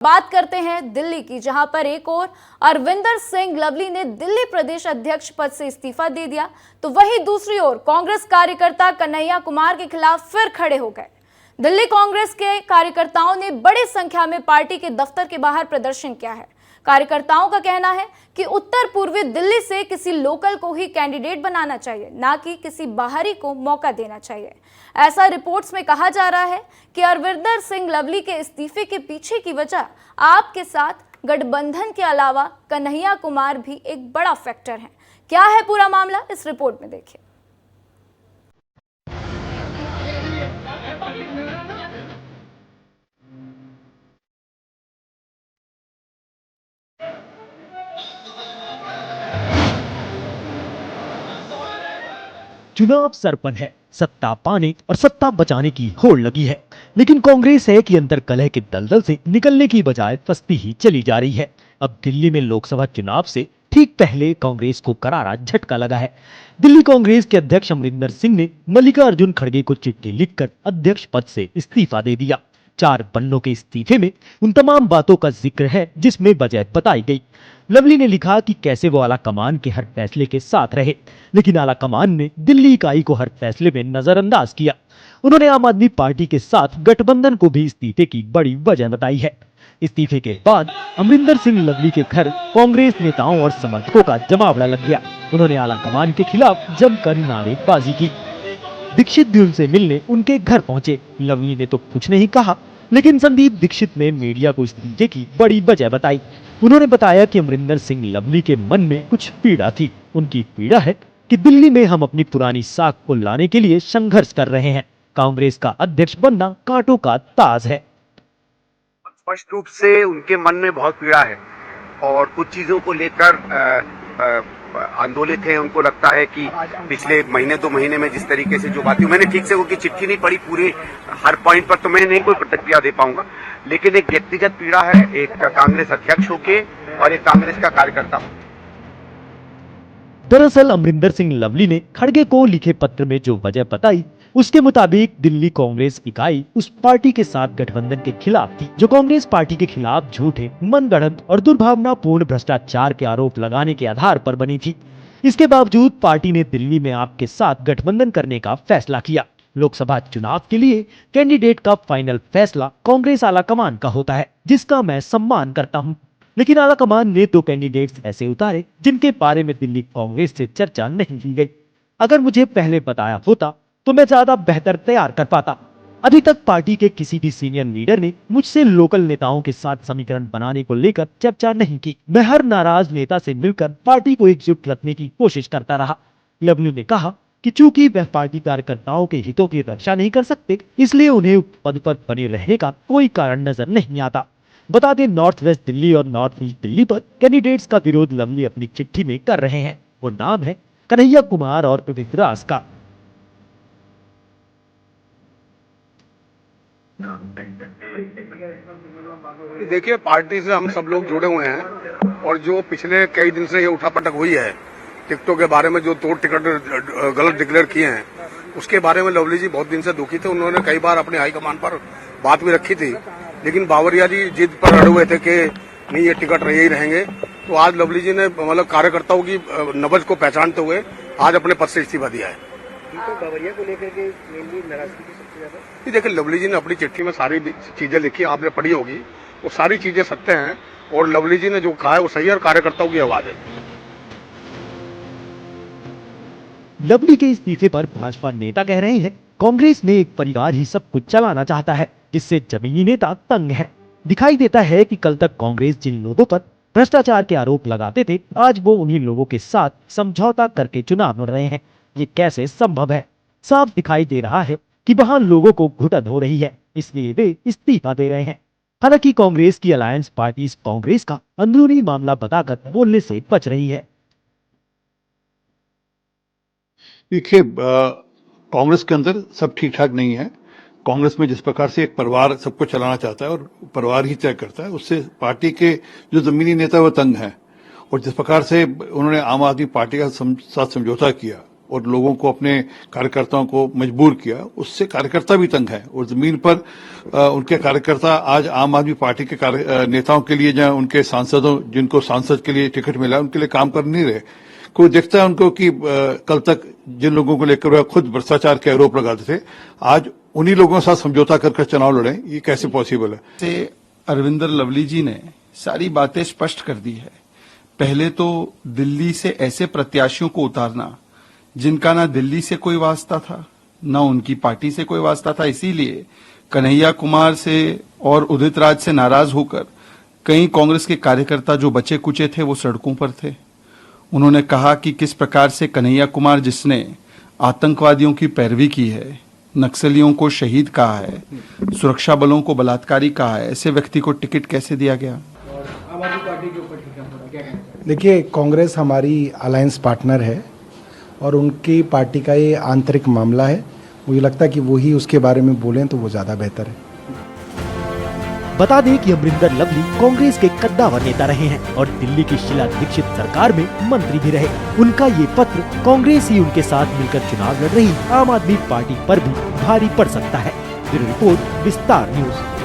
बात करते हैं दिल्ली की, जहां पर एक और अरविंदर सिंह लवली ने दिल्ली प्रदेश अध्यक्ष पद से इस्तीफा दे दिया, तो वहीं दूसरी ओर कांग्रेस कार्यकर्ता कन्हैया कुमार के खिलाफ फिर खड़े हो गए। दिल्ली कांग्रेस के कार्यकर्ताओं ने बड़ी संख्या में पार्टी के दफ्तर के बाहर प्रदर्शन किया है। कार्यकर्ताओं का कहना है कि उत्तर पूर्वी दिल्ली से किसी लोकल को ही कैंडिडेट बनाना चाहिए, ना कि किसी बाहरी को मौका देना चाहिए। ऐसा रिपोर्ट्स में कहा जा रहा है कि अरविंदर सिंह लवली के इस्तीफे के पीछे की वजह आप के साथ गठबंधन के अलावा कन्हैया कुमार भी एक बड़ा फैक्टर है। क्या है पूरा मामला, इस रिपोर्ट में देखिए। चुनाव सर पर है, सत्ता पाने और सत्ता बचाने की होड़ लगी है, लेकिन कांग्रेस है कि अंतर कलह के दलदल से निकलने की बजाय फंसती ही चली जा रही है। अब दिल्ली में लोकसभा चुनाव से ठीक पहले कांग्रेस को करारा झटका लगा है। दिल्ली कांग्रेस के अध्यक्ष अमरिंदर सिंह ने मल्लिकार्जुन खड़गे को चिट्ठी लिखकर अध्यक्ष पद से इस्तीफा दे दिया। 4 पन्नों के इस्तीफे में उन तमाम बातों का जिक्र है जिसमें वजह बताई गई। लवली ने लिखा कि कैसे वो आला कमान के हर फैसले के साथ रहे, लेकिन आला कमान ने दिल्ली इकाई को हर फैसले में नजरअंदाज किया। उन्होंने आम आदमी पार्टी के साथ गठबंधन को भी इस्तीफे की बड़ी वजह बताई है। इस्तीफे के बाद अमरिंदर सिंह लवली के घर कांग्रेस नेताओं और समर्थकों का जमावड़ा लग गया। उन्होंने आला कमान के खिलाफ जमकर नारेबाजी की। दीक्षित भी उनसे मिलने उनके घर पहुंचे। लवली ने तो कुछ नहीं कहा, लेकिन संदीप दीक्षित ने मीडिया को इस्तीफे की बड़ी वजह बताई। उन्होंने बताया कि अमरिंदर सिंह लवली के मन में कुछ पीड़ा थी। उनकी पीड़ा है कि दिल्ली में हम अपनी पुरानी साख को लाने के लिए संघर्ष कर रहे हैं। कांग्रेस का अध्यक्ष बनना कांटों का ताज है। स्पष्ट रूप से उनके मन में बहुत पीड़ा है और कुछ चीजों को लेकर आंदोलित है। उनको लगता है कि पिछले महीने 2 महीने में जिस तरीके से जो बातें, मैंने ठीक से उनकी चिट्ठी नहीं पढ़ी पूरी, हर पॉइंट पर तो मैं नहीं कोई प्रतिक्रिया दे पाऊंगा, लेकिन एक व्यक्तिगत पीड़ा है, एक कांग्रेस अध्यक्ष होके और एक कांग्रेस का कार्यकर्ता। दरअसल अमरिंदर सिंह लवली ने खड़गे को लिखे पत्र में जो वजह बताई, उसके मुताबिक दिल्ली कांग्रेस इकाई उस पार्टी के साथ गठबंधन के खिलाफ थी जो कांग्रेस पार्टी के खिलाफ झूठे, मनगढ़ंत और दुर्भावनापूर्ण भ्रष्टाचार के आरोप लगाने के आधार पर बनी थी। इसके बावजूद पार्टी ने दिल्ली में आपके साथ गठबंधन करने का फैसला किया। लोकसभा चुनाव के लिए कैंडिडेट का फाइनल फैसला कांग्रेस आला कमान का होता है, जिसका मैं सम्मान करता हूँ। लेकिन आला कमान ने 2 कैंडिडेट्स ऐसे उतारे जिनके बारे में दिल्ली कांग्रेस से चर्चा नहीं की गई। अगर मुझे पहले बताया होता तो मैं ज्यादा बेहतर तैयार कर पाता। अभी तक पार्टी के किसी भी सीनियर लीडर ने मुझसे लोकल नेताओं के साथ समीकरण बनाने को लेकर चर्चा नहीं की। मैं हर नाराज नेता से मिलकर पार्टी को एकजुट रखने की कोशिश करता रहा। लवली ने कहा कि चूंकि वह पार्टी कार्यकर्ताओं के हितों की रक्षा नहीं कर सकते, इसलिए उन्हें पद पर बने रहने का कोई कारण नजर नहीं आता। बता दें, नॉर्थ वेस्ट दिल्ली और नॉर्थ ईस्ट दिल्ली पर कैंडिडेट्स का विरोध लवली अपनी चिट्ठी में कर रहे हैं। वो नाम है कन्हैया कुमार और पृथ्वीराज का। देखिए, पार्टी से हम सब लोग जुड़े हुए हैं और जो पिछले कई दिन से ये उठापटक हुई है टिकटों के बारे में, जो 2 टिकट गलत डिक्लेयर किए हैं, उसके बारे में लवली जी बहुत दिन से दुखी थे। उन्होंने कई बार अपने हाईकमान पर बात भी रखी थी, लेकिन बावरिया जी जिद पर अड़े हुए थे कि नहीं, ये टिकट यही रहेंगे। तो आज लवली जी ने मतलब कार्यकर्ताओं की नब्ज को पहचानते हुए आज अपने पद से इस्तीफा दिया है। बावरिया को लेकर के मेनली नाराजगी सबसे ज्यादा, देखिए, लवली जी ने अपनी चिट्ठी में सारी चीजें लिखी, आपने पढ़ी होगी, वो सारी चीजें सत्य हैं और लवली जी ने जो कहा है वो सही है और कार्यकर्ताओं की आवाज है। लवली के इस्तीफे पर भाजपा नेता कह रहे हैं कांग्रेस ने एक परिवार ही सब कुछ चलाना चाहता है, जिससे जमीनी नेता तंग है। दिखाई देता है कि कल तक कांग्रेस जिन लोगों पर भ्रष्टाचार के आरोप लगाते थे, आज वो उन्हीं लोगों के साथ समझौता करके चुनाव लड़ रहे हैं। ये कैसे संभव है? साफ दिखाई दे रहा है कि वहां लोगों को घुटन हो रही है, इसलिए वे इस्तीफा दे रहे हैं। हालांकि कांग्रेस की अलायंस पार्टीज कांग्रेस का अंदरूनी मामला बताकर बोलने से बच रही है। देखिए, कांग्रेस के अंदर सब ठीक ठाक नहीं है। कांग्रेस में जिस प्रकार से एक परिवार सबको चलाना चाहता है और परिवार ही तय करता है, उससे पार्टी के जो जमीनी नेता वो तंग हैं। और जिस प्रकार से उन्होंने आम आदमी पार्टी का साथ समझौता किया, और लोगों को, अपने कार्यकर्ताओं को मजबूर किया, उससे कार्यकर्ता भी तंग है। और जमीन पर उनके कार्यकर्ता आज आम आदमी पार्टी के नेताओं के लिए, जहां उनके सांसदों, जिनको सांसद के लिए टिकट मिला, उनके लिए काम कर नहीं रहे। कोई देखता है उनको कि कल तक जिन लोगों को लेकर वह खुद भ्रष्टाचार के आरोप लगाते थे, आज उन्हीं लोगों के साथ समझौता कर चुनाव लड़े, ये कैसे पॉसिबल है? से अरविंदर लवली जी ने सारी बातें स्पष्ट कर दी है। पहले तो दिल्ली से ऐसे प्रत्याशियों को उतारना जिनका ना दिल्ली से कोई वास्ता था, ना उनकी पार्टी से कोई वास्ता था, इसीलिए कन्हैया कुमार से और उदित राज से नाराज होकर कई कांग्रेस के कार्यकर्ता जो बचे कुचे थे वो सड़कों पर थे। उन्होंने कहा कि किस प्रकार से कन्हैया कुमार, जिसने आतंकवादियों की पैरवी की है, नक्सलियों को शहीद कहा है, सुरक्षा बलों को बलात्कारी कहा है, ऐसे व्यक्ति को टिकट कैसे दिया गया? आम आदमी पार्टी के ऊपर टीका पड़ा, क्या कहना चाहिए? देखिए, कांग्रेस हमारी अलायंस पार्टनर है और उनकी पार्टी का ये आंतरिक मामला है। मुझे लगता है कि वही उसके बारे में बोलें तो वो ज्यादा बेहतर है। बता दें कि अमरिंदर लवली कांग्रेस के कद्दावर नेता रहे हैं और दिल्ली की शीला दीक्षित सरकार में मंत्री भी रहे। उनका ये पत्र कांग्रेस ही उनके साथ मिलकर चुनाव लड़ रही आम आदमी पार्टी पर भी भारी पड़ सकता है। ब्यूरो रिपोर्ट, विस्तार न्यूज।